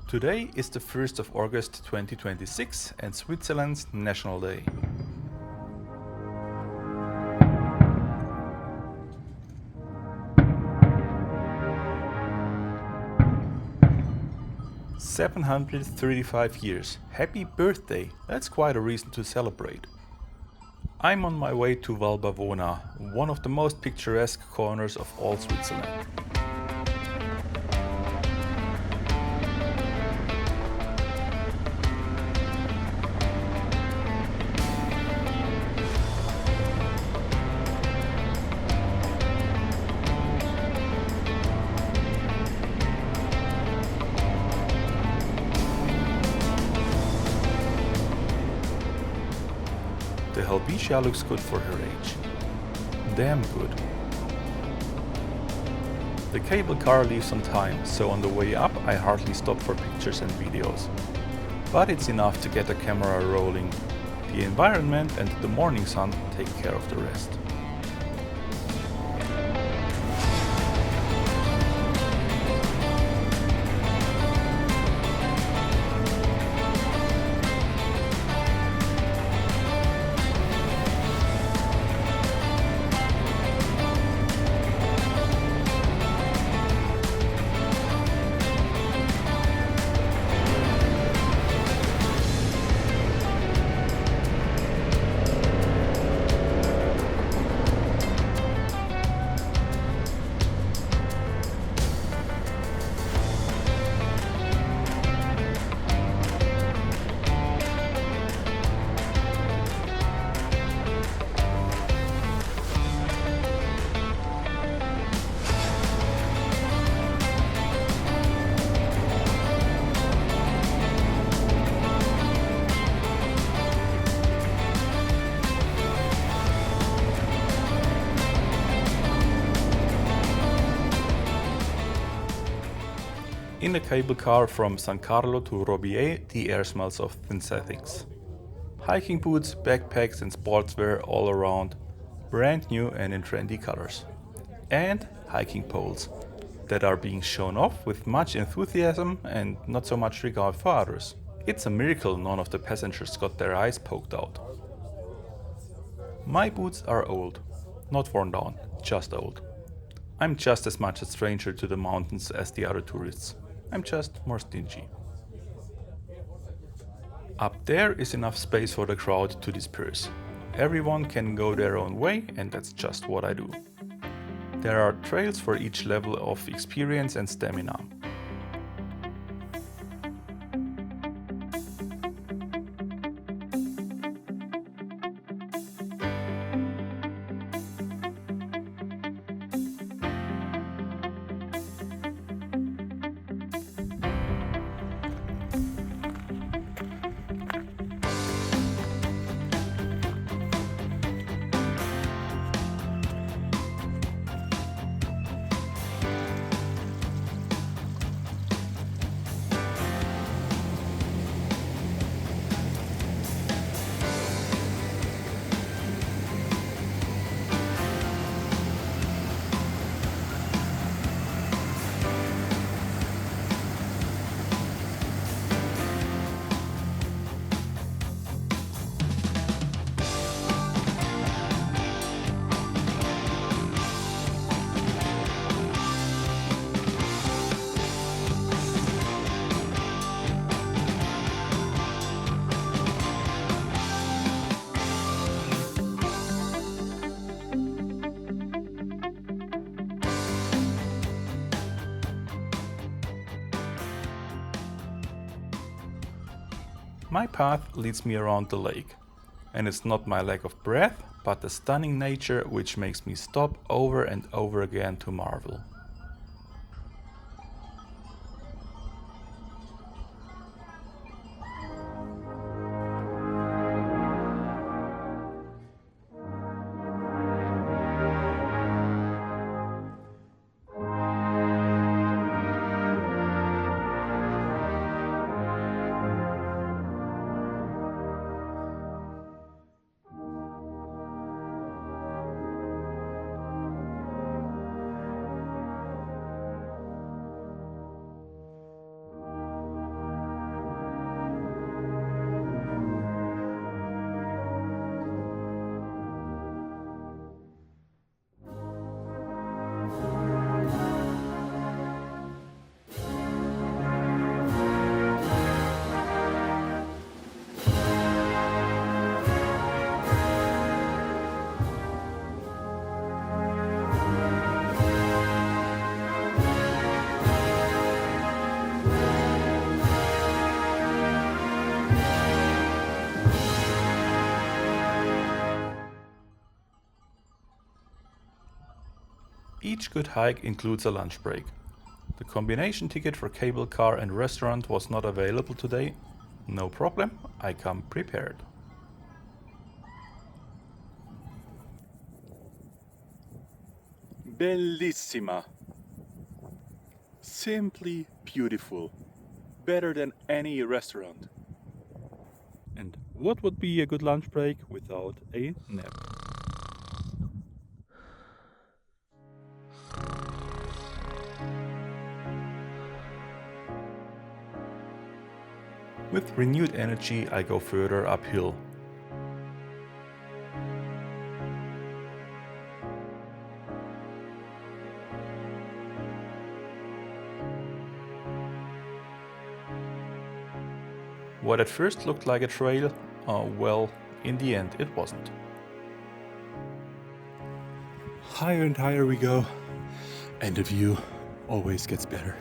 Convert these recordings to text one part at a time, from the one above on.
Today is the 1st of August 2026 and Switzerland's National Day. "735 years. Happy birthday! That's quite a reason to celebrate." I'm on my way to Bavona, one of the most picturesque corners of all Switzerland. The Helvetia looks good for her age. Damn good. The cable car leaves on time, so on the way up I hardly stop for pictures and videos. But it's enough to get the camera rolling. The environment and the morning sun take care of the rest. In the cable car from San Carlo to Robier, the air smells of synthetics. Hiking boots, backpacks and sportswear all around, brand new and in trendy colors. And hiking poles that are being shown off with much enthusiasm and not so much regard for others. It's a miracle none of the passengers got their eyes poked out. My boots are old, not worn down, just old. I'm just as much a stranger to the mountains as the other tourists. I'm just more stingy. Up there is enough space for the crowd to disperse. Everyone can go their own way, and that's just what I do. There are trails for each level of experience and stamina. My path leads me around the lake, and it's not my lack of breath, but the stunning nature which makes me stop over and over again to marvel. Each good hike includes a lunch break. The combination ticket for cable car and restaurant was not available today. No problem, I come prepared. Bellissima. Simply beautiful. Better than any restaurant. And what would be a good lunch break without a nap? With renewed energy, I go further uphill. What at first looked like a trail, well, in the end it wasn't. Higher and higher we go, and the view always gets better.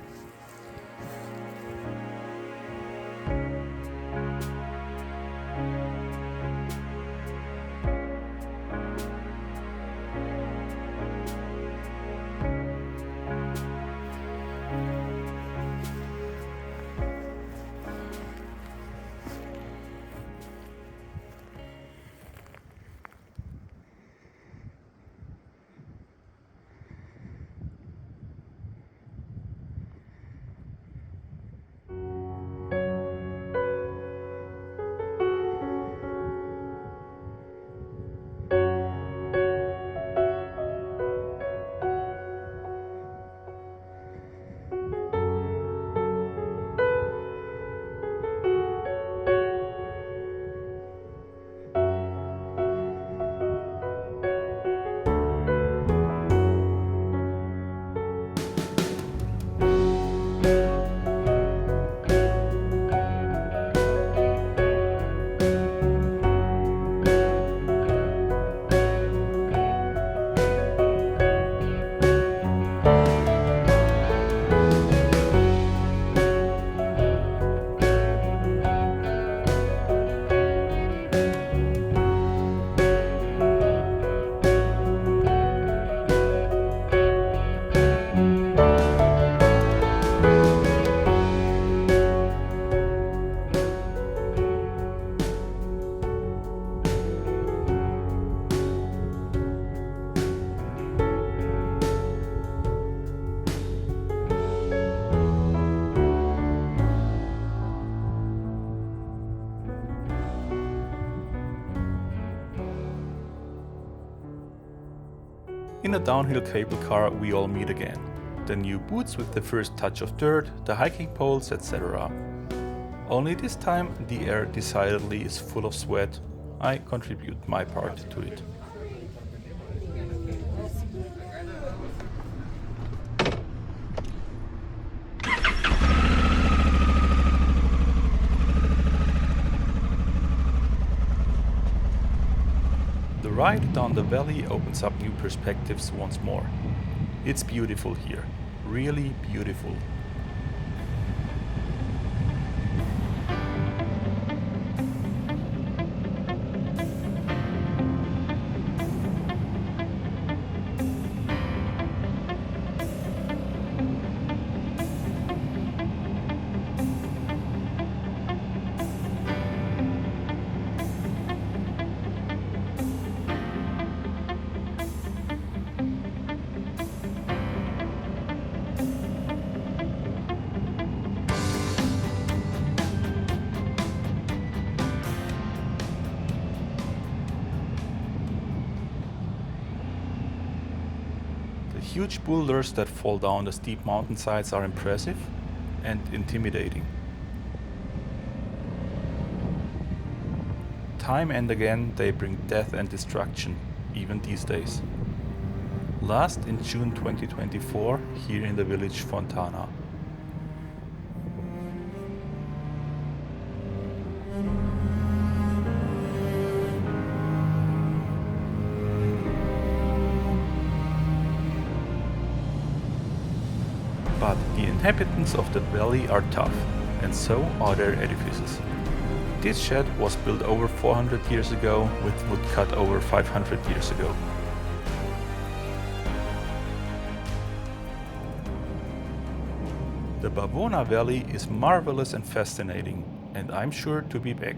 In a downhill cable car we all meet again. The new boots with the first touch of dirt, the hiking poles, etc. Only this time the air decidedly is full of sweat. I contribute my part to it. The ride down the valley opens up new perspectives once more. It's beautiful here, really beautiful. The huge boulders that fall down the steep mountainsides are impressive and intimidating. Time and again they bring death and destruction, even these days. Last in June 2024, here in the village Fontana. But the inhabitants of that valley are tough, and so are their edifices. This shed was built over 400 years ago, with wood cut over 500 years ago. The Bavona Valley is marvelous and fascinating, and I'm sure to be back.